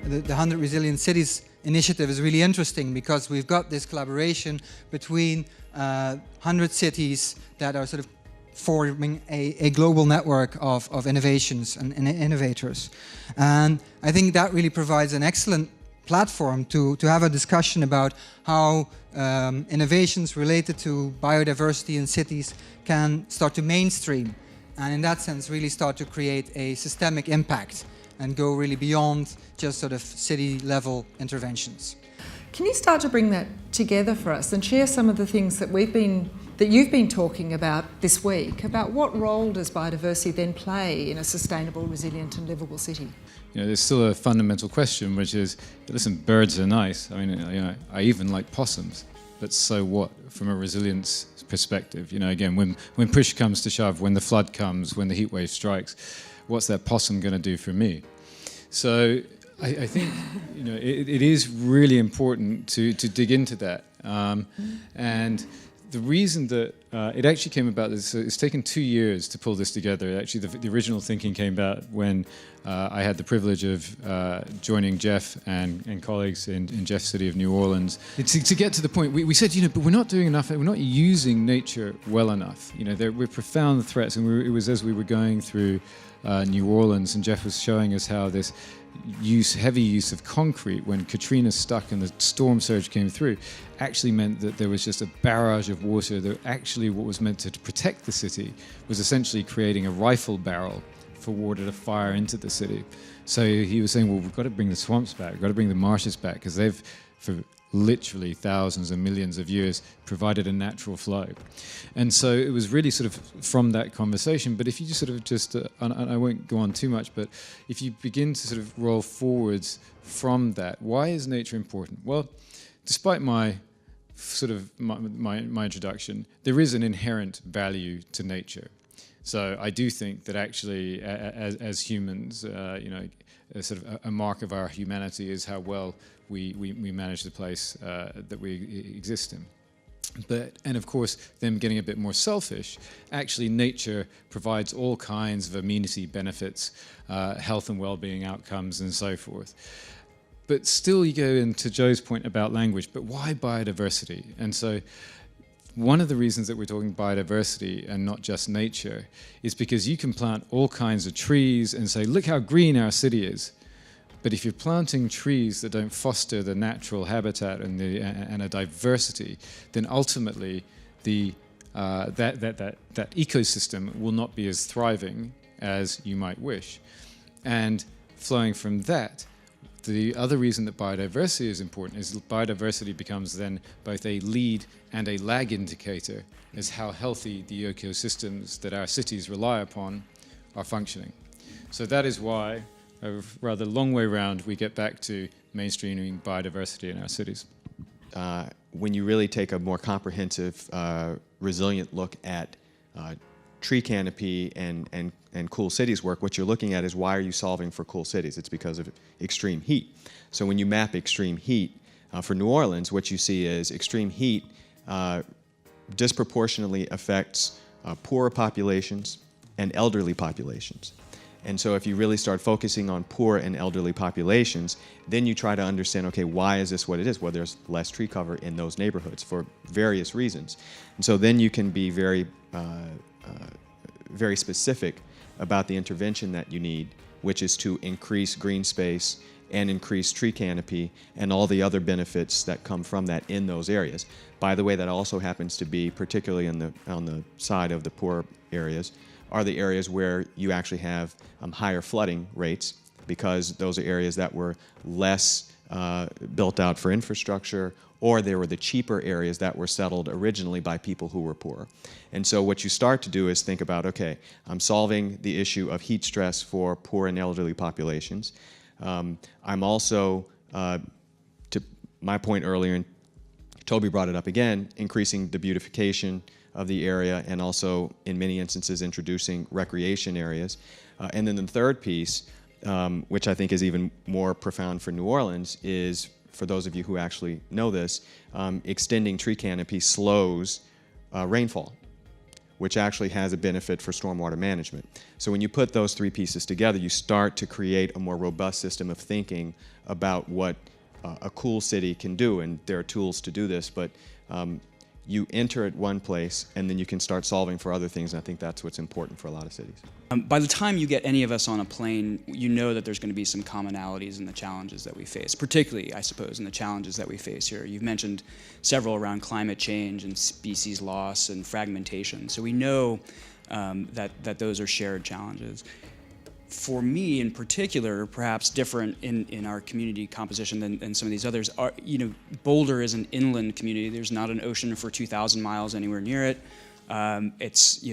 the 100 Resilient Cities initiative is really interesting, because we've got this collaboration between 100 cities that are sort of forming a global network of innovations and innovators. And I think that really provides an excellent platform to have a discussion about how innovations related to biodiversity in cities can start to mainstream, and in that sense really start to create a systemic impact and go really beyond just sort of city level interventions. Can you start to bring that together for us and share some of the things that you've been talking about this week, about what role does biodiversity then play in a sustainable, resilient and livable city? You know, there's still a fundamental question, which is, listen, birds are nice. I mean, you know, I even like possums, but so what from a resilience perspective? You know, again, when push comes to shove, when the flood comes, when the heat wave strikes, what's that possum going to do for me? So I think, you know, it is really important to dig into that. And the reason that it actually came about is it's taken 2 years to pull this together. Actually, the original thinking came about when I had the privilege of joining Jeff and colleagues in Jeff's city of New Orleans. To get to the point, we said, you know, but we're not doing enough, we're not using nature well enough. You know, there were profound threats, and it was as we were going through New Orleans, and Jeff was showing us how this heavy use of concrete when Katrina stuck and the storm surge came through actually meant that there was just a barrage of water that actually what was meant to protect the city was essentially creating a rifle barrel for water to fire into the city. So he was saying, well, we've got to bring the swamps back, we've got to bring the marshes back, because they've, for literally thousands and millions of years, provided a natural flow. And so it was really sort of from that conversation. But if you just and I won't go on too much, but if you begin to sort of roll forwards from that, why is nature important? Well, despite my introduction, there is an inherent value to nature. So I do think that actually, as humans, you know, sort of a mark of our humanity is how well we manage the place that we exist in. And of course, them getting a bit more selfish, actually nature provides all kinds of amenity benefits, health and well-being outcomes and so forth. But still you go into Joe's point about language, but why biodiversity? And so one of the reasons that we're talking biodiversity and not just nature is because you can plant all kinds of trees and say, look how green our city is. But if you're planting trees that don't foster the natural habitat and a diversity, then ultimately that ecosystem will not be as thriving as you might wish. And flowing from that, the other reason that biodiversity is important is biodiversity becomes then both a lead and a lag indicator as how healthy the ecosystems that our cities rely upon are functioning. So that is why, a rather long way round, we get back to mainstreaming biodiversity in our cities. When you really take a more comprehensive, resilient look at tree canopy and cool cities work, what you're looking at is why are you solving for cool cities? It's because of extreme heat. So when you map extreme heat, for New Orleans, what you see is extreme heat disproportionately affects poorer populations and elderly populations. And so if you really start focusing on poor and elderly populations, then you try to understand, okay, why is this what it is? Well, there's less tree cover in those neighborhoods for various reasons. And so then you can be very specific about the intervention that you need, which is to increase green space and increase tree canopy and all the other benefits that come from that in those areas. By the way, that also happens to be, particularly on the side of the poor areas, are the areas where you actually have higher flooding rates, because those are areas that were less built out for infrastructure, or they were the cheaper areas that were settled originally by people who were poor. And so what you start to do is think about, okay, I'm solving the issue of heat stress for poor and elderly populations. I'm also, to my point earlier, and Toby brought it up again, increasing the beautification of the area, and also in many instances introducing recreation areas. And then the third piece, which I think is even more profound for New Orleans, is, for those of you who actually know this, extending tree canopy slows rainfall. which actually has a benefit for stormwater management. So when you put those three pieces together, you start to create a more robust system of thinking about what a cool city can do, and there are tools to do this, but you enter at one place and then you can start solving for other things, and I think that's what's important for a lot of cities. By the time you get any of us on a plane, you know that there's going to be some commonalities in the challenges that we face, particularly, I suppose, in the challenges that we face here. You've mentioned several around climate change and species loss and fragmentation, so we know that those are shared challenges. For me, in particular, perhaps different in our community composition than some of these others, are, Boulder is an inland community. There's not an ocean for 2,000 miles anywhere near it. It's,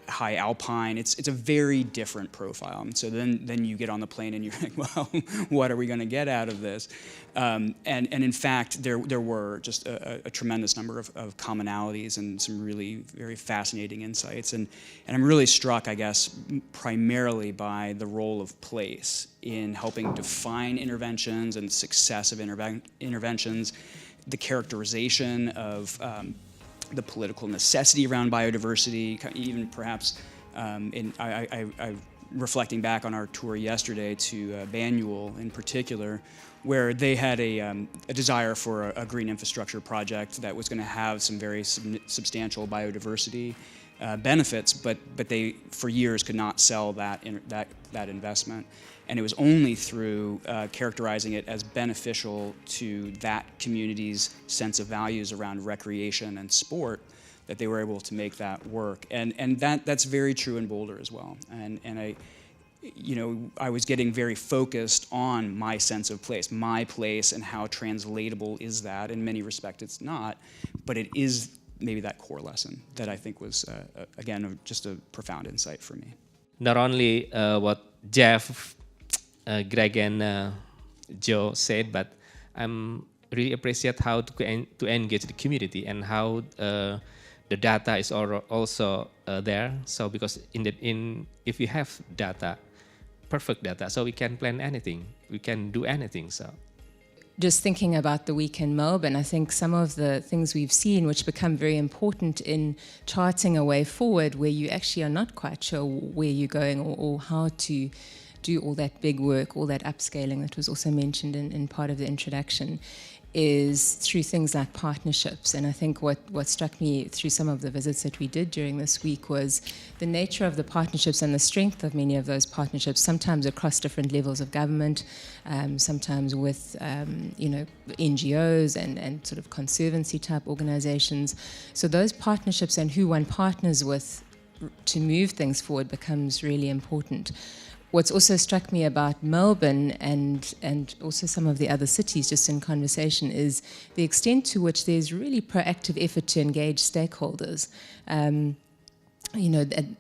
high alpine. It's a very different profile. And so then you get on the plane and you're like, well, what are we going to get out of this? And in fact, there were just a tremendous number of commonalities and some really very fascinating insights. And I'm really struck, I guess, primarily by the role of place in helping define interventions and successive interventions, the characterization of the political necessity around biodiversity, even perhaps reflecting back on our tour yesterday to Banyuul in particular, where they had a desire for a green infrastructure project that was going to have some very substantial biodiversity benefits, but they for years could not sell that investment. And it was only through characterizing it as beneficial to that community's sense of values around recreation and sport that they were able to make that work. And that's very true in Boulder as well. And I was getting very focused on my sense of place, my place, and how translatable is that. In many respects, it's not, but it is maybe that core lesson that I think was, again, just a profound insight for me. Not only what Jeff, Greg, and Joe said, but I'm really appreciate how to engage the community and how the data is also there. So because if you have data, perfect data, so we can plan anything, we can do anything. So. Just thinking about the week in Melbourne, I think some of the things we've seen which become very important in charting a way forward where you actually are not quite sure where you're going or how to do all that big work, all that upscaling that was also mentioned in part of the introduction, is through things like partnerships. And I think what struck me through some of the visits that we did during this week was the nature of the partnerships and the strength of many of those partnerships, sometimes across different levels of government, sometimes with NGOs and sort of conservancy type organizations. So those partnerships and who one partners with to move things forward becomes really important. What's also struck me about Melbourne and also some of the other cities just in conversation is the extent to which there's really proactive effort to engage stakeholders.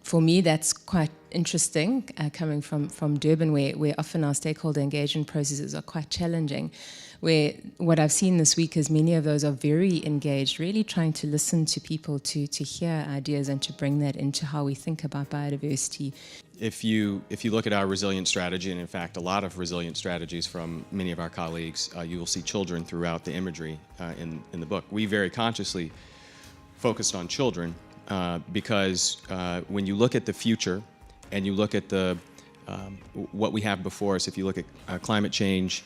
For me, that's quite interesting, coming from Durban, where often our stakeholder engagement processes are quite challenging, where what I've seen this week is many of those are very engaged, really trying to listen to people, to hear ideas and to bring that into how we think about biodiversity. If you look at our resilient strategy, and in fact a lot of resilient strategies from many of our colleagues, you will see children throughout the imagery in the book. We very consciously focused on children because when you look at the future and you look at what we have before us, if you look at climate change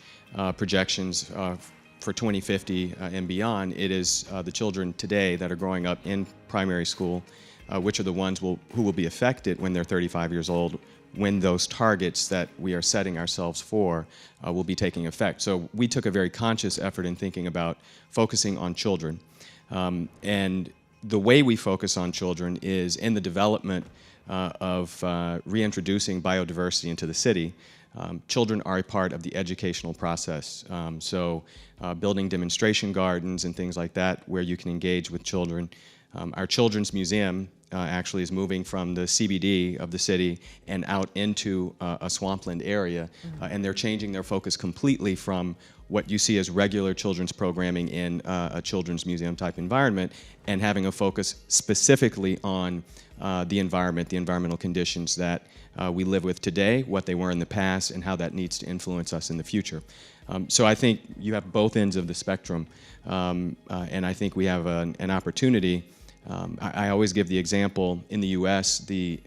projections for 2050 and beyond, it is the children today that are growing up in primary school which are the ones who will be affected when they're 35 years old, when those targets that we are setting ourselves for will be taking effect. So we took a very conscious effort in thinking about focusing on children. And the way we focus on children is in the development of reintroducing biodiversity into the city. Children are a part of the educational process. So building demonstration gardens and things like that where you can engage with children. Our Children's Museum actually is moving from the CBD of the city and out into a swampland area, and they're changing their focus completely from what you see as regular children's programming in a children's museum type environment and having a focus specifically on the environment, the environmental conditions that we live with today, what they were in the past, and how that needs to influence us in the future. So I think you have both ends of the spectrum, and I think we have an opportunity I always give the example, in the US, the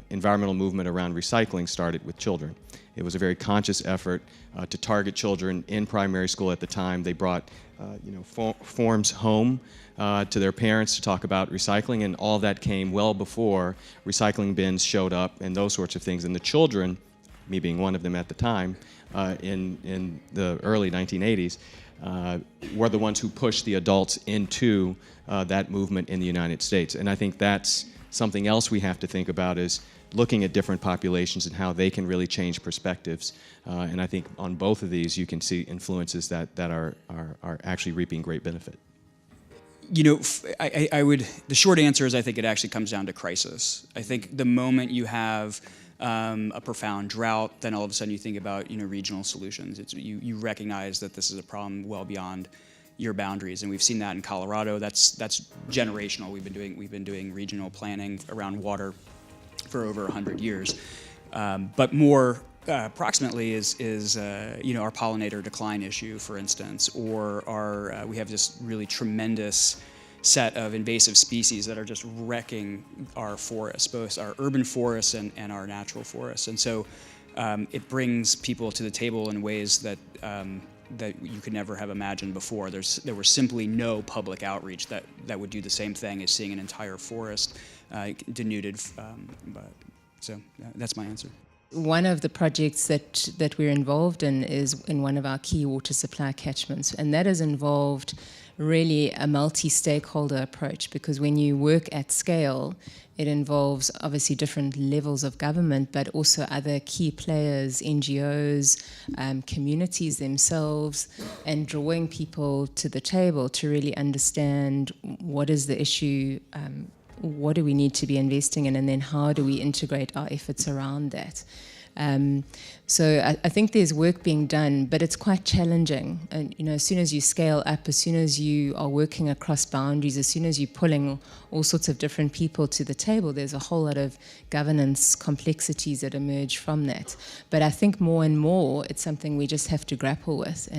environmental movement around recycling started with children. It was a very conscious effort to target children in primary school at the time. They brought forms home to their parents to talk about recycling, and all that came well before recycling bins showed up and those sorts of things. And the children, me being one of them at the time, in the early 1980s, were the ones who pushed the adults into that movement in the United States. And I think that's something else we have to think about, is looking at different populations and how they can really change perspectives. And I think on both of these you can see influences that are actually reaping great benefit. You know, the short answer is I think it actually comes down to crisis. I think the moment you have a profound drought, then all of a sudden you think about regional solutions. You recognize that this is a problem well beyond your boundaries, and we've seen that in Colorado. That's generational. We've been doing regional planning around water for over 100 years, but more approximately is our pollinator decline issue, for instance, or we have this really tremendous set of invasive species that are just wrecking our forests, both our urban forests and our natural forests. And so it brings people to the table in ways that you could never have imagined before. There was simply no public outreach that would do the same thing as seeing an entire forest denuded. So that's my answer. One of the projects that we're involved in is in one of our key water supply catchments, and that has involved really a multi-stakeholder approach, because when you work at scale, it involves obviously different levels of government, but also other key players, NGOs, communities themselves, and drawing people to the table to really understand what is the issue, what do we need to be investing in, and then how do we integrate our efforts around that. So I think there's work being done, but it's quite challenging. And as soon as you scale up, as soon as you are working across boundaries, as soon as you're pulling all sorts of different people to the table, there's a whole lot of governance complexities that emerge from that. But I think more and more, it's something we just have to grapple with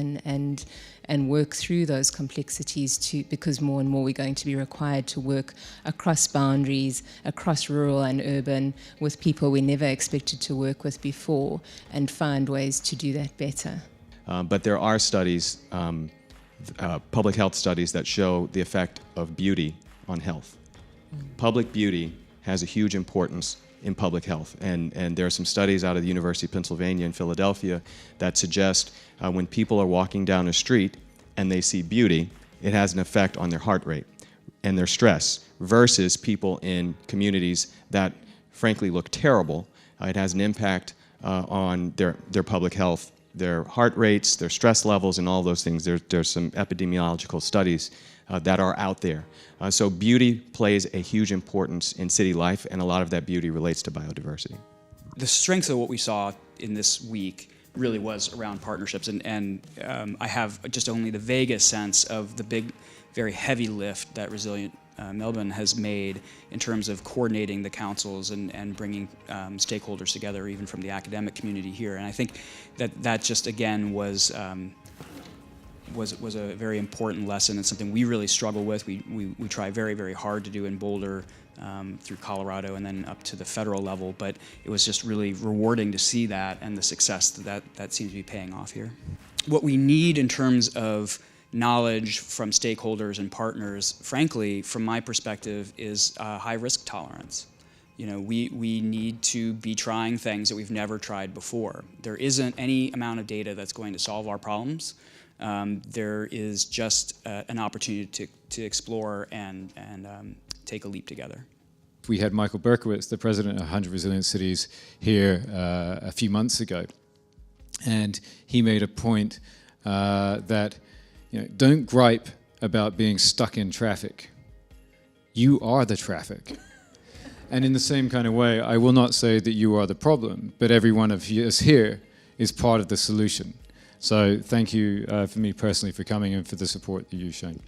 and work through those complexities because more and more we're going to be required to work across boundaries, across rural and urban, with people we never expected to work with before, and find ways to do that better. But there are studies, public health studies, that show the effect of beauty on health. Public beauty has a huge importance in public health, and there are some studies out of the University of Pennsylvania in Philadelphia that suggest when people are walking down a street and they see beauty, it has an effect on their heart rate and their stress, versus people in communities that frankly look terrible. It has an impact on their public health, their heart rates, their stress levels, and all those things. There's some epidemiological studies that are out there. So beauty plays a huge importance in city life, and a lot of that beauty relates to biodiversity. The strength of what we saw in this week really was around partnerships, and I have just only the vaguest sense of the big, very heavy lift that Resilient Melbourne has made in terms of coordinating the councils and bringing stakeholders together, even from the academic community here. And I think that just again was a very important lesson, and something we really struggle with. We try very, very hard to do in Boulder, through Colorado, and then up to the federal level. But it was just really rewarding to see that, and the success that seems to be paying off here. What we need in terms of knowledge from stakeholders and partners, frankly, from my perspective, is high risk tolerance. We need to be trying things that we've never tried before. There isn't any amount of data that's going to solve our problems. There is just an opportunity to explore and take a leap together. We had Michael Berkowitz, the president of 100 Resilient Cities, here a few months ago, and he made a point that don't gripe about being stuck in traffic. You are the traffic. And in the same kind of way, I will not say that you are the problem, but every one of us here is part of the solution. So thank you for me personally for coming and for the support that you've shown.